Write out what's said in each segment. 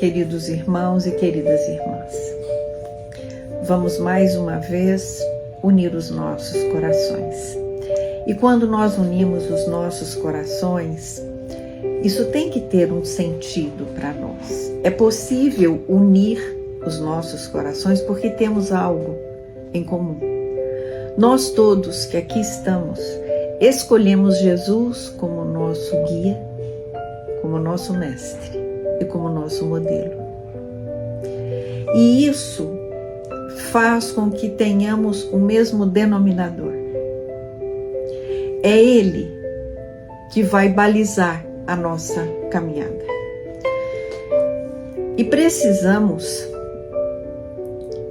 queridos irmãos e queridas irmãs. Vamos mais uma vez unir os nossos corações. E quando nós unimos os nossos corações, isso tem que ter um sentido para nós. É possível unir os nossos corações porque temos algo em comum. Nós todos que aqui estamos, escolhemos Jesus como nosso guia, como nosso mestre e como nosso modelo. E isso faz com que tenhamos o mesmo denominador. É Ele que vai balizar a nossa caminhada. E precisamos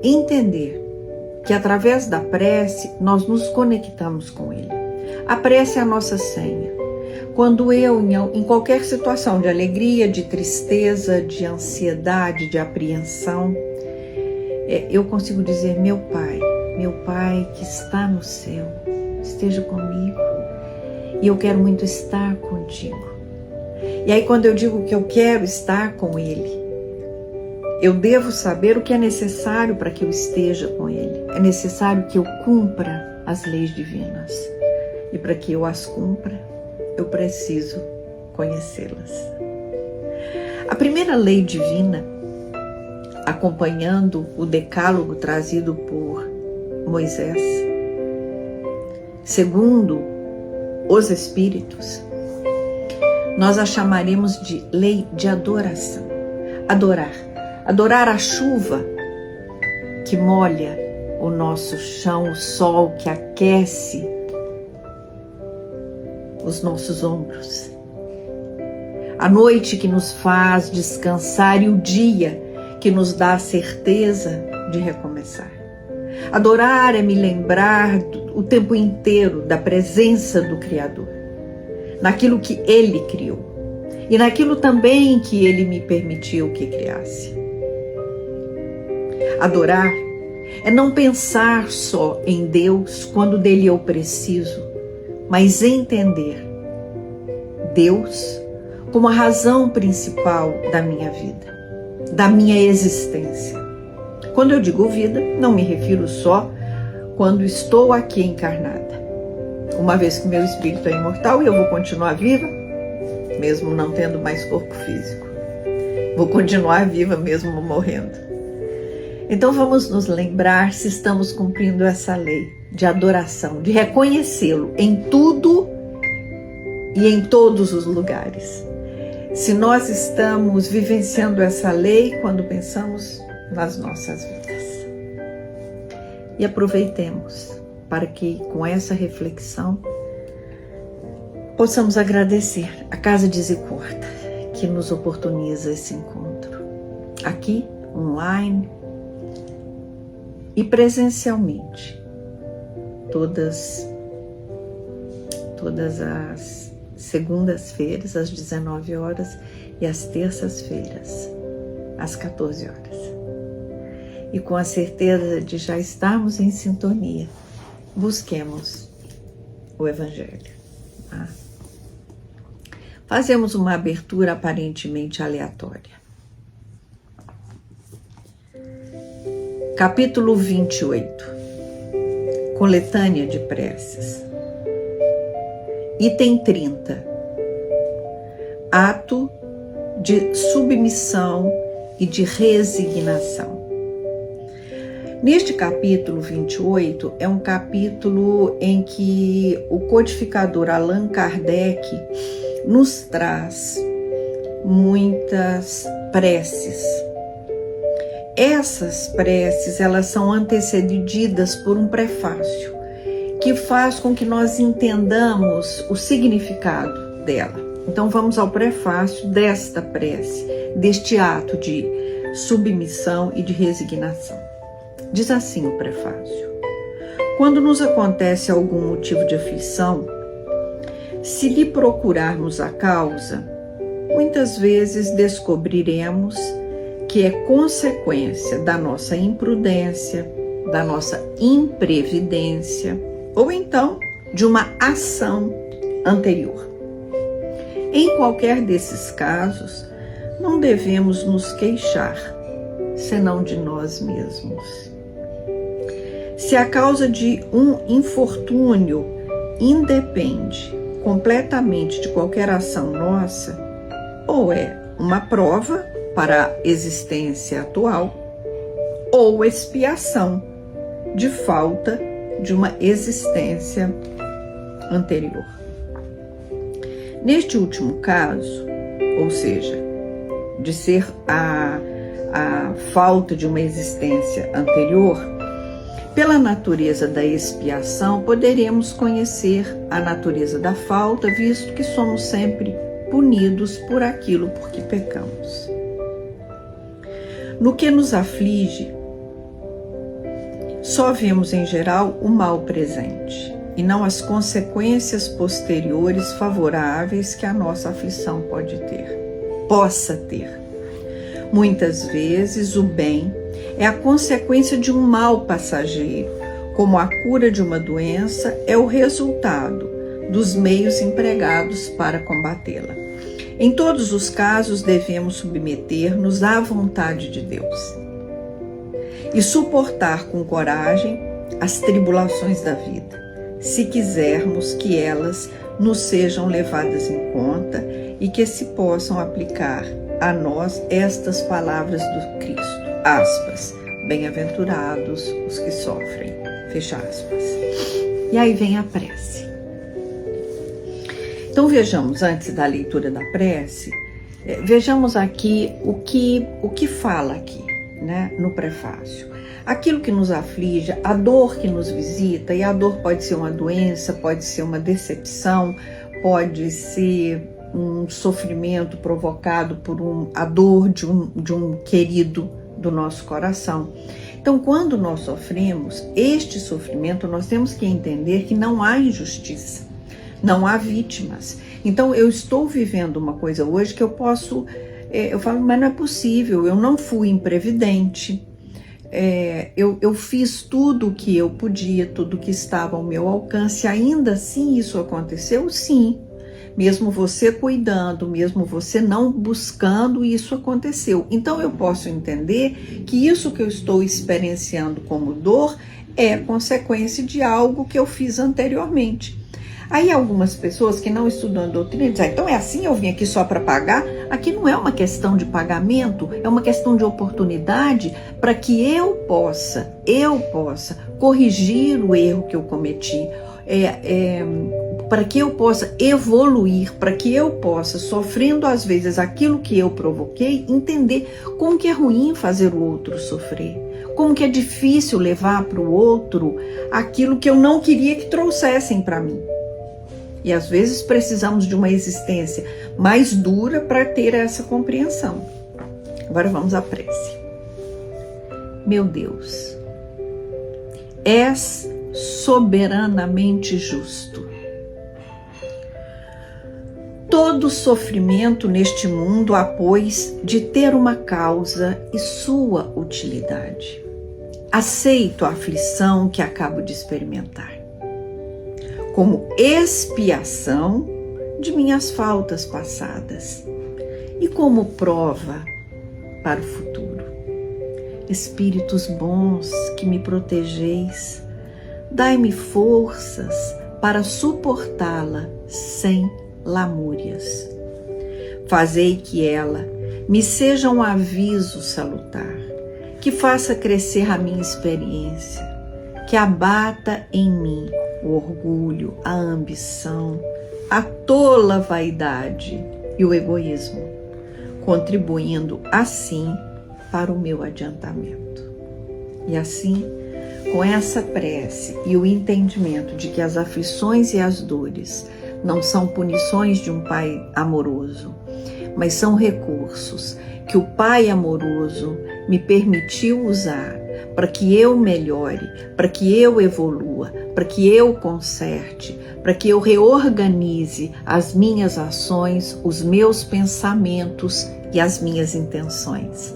entender que através da prece nós nos conectamos com Ele. A prece é a nossa senha. Quando eu, em qualquer situação de alegria, de tristeza, de ansiedade, de apreensão, eu consigo dizer: meu Pai que está no céu, esteja comigo e eu quero muito estar contigo. E aí quando eu digo que eu quero estar com Ele, eu devo saber o que é necessário para que eu esteja com Ele. É necessário que eu cumpra as leis divinas. E para que eu as cumpra, eu preciso conhecê-las. A primeira lei divina, acompanhando o decálogo trazido por Moisés, segundo os Espíritos, nós a chamaremos de lei de adoração. Adorar a chuva que molha o nosso chão, o sol que aquece os nossos ombros, a noite que nos faz descansar e o dia que nos dá a certeza de recomeçar. Adorar é me lembrar o tempo inteiro da presença do Criador, naquilo que Ele criou e naquilo também que Ele me permitiu que criasse. Adorar é não pensar só em Deus quando dele eu preciso, mas entender Deus como a razão principal da minha vida, da minha existência. Quando eu digo vida, não me refiro só quando estou aqui encarnada. Uma vez que meu espírito é imortal e eu vou continuar viva, mesmo não tendo mais corpo físico. Vou continuar viva mesmo morrendo. Então vamos nos lembrar se estamos cumprindo essa lei de adoração, de reconhecê-lo em tudo e em todos os lugares. Se nós estamos vivenciando essa lei quando pensamos nas nossas vidas. E aproveitemos para que com essa reflexão possamos agradecer a Casa de Zicorta que nos oportuniza esse encontro. Aqui, online e presencialmente, todas as segundas-feiras às 19 horas e às terças-feiras às 14 horas. E com a certeza de já estarmos em sintonia, busquemos o Evangelho. Fazemos uma abertura aparentemente aleatória. Capítulo 28, Coletânea de Preces. Item 30. Ato de submissão e de resignação. Neste capítulo 28, é um capítulo em que o codificador Allan Kardec nos traz muitas preces. Essas preces, elas são antecedidas por um prefácio que faz com que nós entendamos o significado dela. Então vamos ao prefácio desta prece, deste ato de submissão e de resignação. Diz assim o prefácio: quando nos acontece algum motivo de aflição, se lhe procurarmos a causa, muitas vezes descobriremos que é consequência da nossa imprudência, da nossa imprevidência, ou então de uma ação anterior. Em qualquer desses casos, não devemos nos queixar, senão de nós mesmos. Se a causa de um infortúnio independe completamente de qualquer ação nossa, ou é uma prova para a existência atual, ou expiação de falta de uma existência anterior. Neste último caso, ou seja, de ser a falta de uma existência anterior, pela natureza da expiação, poderemos conhecer a natureza da falta, visto que somos sempre punidos por aquilo por que pecamos. No que nos aflige, só vemos em geral o mal presente e não as consequências posteriores favoráveis que a nossa aflição possa ter. Muitas vezes o bem é a consequência de um mal passageiro, como a cura de uma doença é o resultado dos meios empregados para combatê-la. Em todos os casos, devemos submeter-nos à vontade de Deus e suportar com coragem as tribulações da vida, se quisermos que elas nos sejam levadas em conta e que se possam aplicar a nós estas palavras do Cristo, aspas, bem-aventurados os que sofrem, fecha aspas. E aí vem a prece. Então vejamos, antes da leitura da prece, vejamos aqui o que fala aqui, né, no prefácio. Aquilo que nos aflige, a dor que nos visita, e a dor pode ser uma doença, pode ser uma decepção, pode ser um sofrimento provocado por a dor de um querido do nosso coração. Então, quando nós sofremos este sofrimento, nós temos que entender que não há injustiça, não há vítimas. Então, eu estou vivendo uma coisa hoje que eu posso, eu falo, mas não é possível, eu não fui imprevidente, eu fiz tudo o que eu podia, tudo que estava ao meu alcance, ainda assim isso aconteceu? Sim. Mesmo você cuidando, mesmo você não buscando, isso aconteceu. Então eu posso entender que isso que eu estou experienciando como dor é consequência de algo que eu fiz anteriormente. Aí algumas pessoas que não estudam a doutrina dizem, então é assim, eu vim aqui só para pagar? Aqui não é uma questão de pagamento, é uma questão de oportunidade para que eu possa corrigir o erro que eu cometi, para que eu possa evoluir, para que eu possa, sofrendo às vezes aquilo que eu provoquei, entender como que é ruim fazer o outro sofrer, como que é difícil levar para o outro aquilo que eu não queria que trouxessem para mim. E às vezes precisamos de uma existência mais dura para ter essa compreensão. Agora vamos à prece. Meu Deus, és soberanamente justo. Todo sofrimento neste mundo há, pois, de ter uma causa e sua utilidade. Aceito a aflição que acabo de experimentar como expiação de minhas faltas passadas e como prova para o futuro. Espíritos bons que me protegeis, dai-me forças para suportá-la sem lamúrias. Fazei que ela me seja um aviso salutar, que faça crescer a minha experiência, que abata em mim o orgulho, a ambição, a tola vaidade e o egoísmo, contribuindo assim para o meu adiantamento. E assim, com essa prece e o entendimento de que as aflições e as dores não são punições de um Pai amoroso, mas são recursos que o Pai amoroso me permitiu usar para que eu melhore, para que eu evolua, para que eu conserte, para que eu reorganize as minhas ações, os meus pensamentos e as minhas intenções.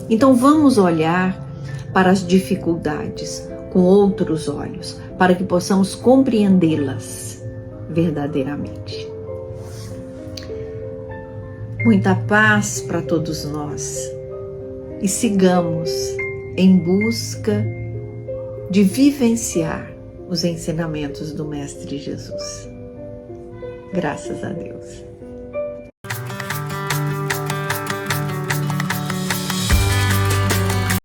Então vamos olhar para as dificuldades com outros olhos, para que possamos compreendê-las verdadeiramente. muita paz para todos nós e sigamos em busca de vivenciar os ensinamentos do Mestre Jesus. Graças a Deus.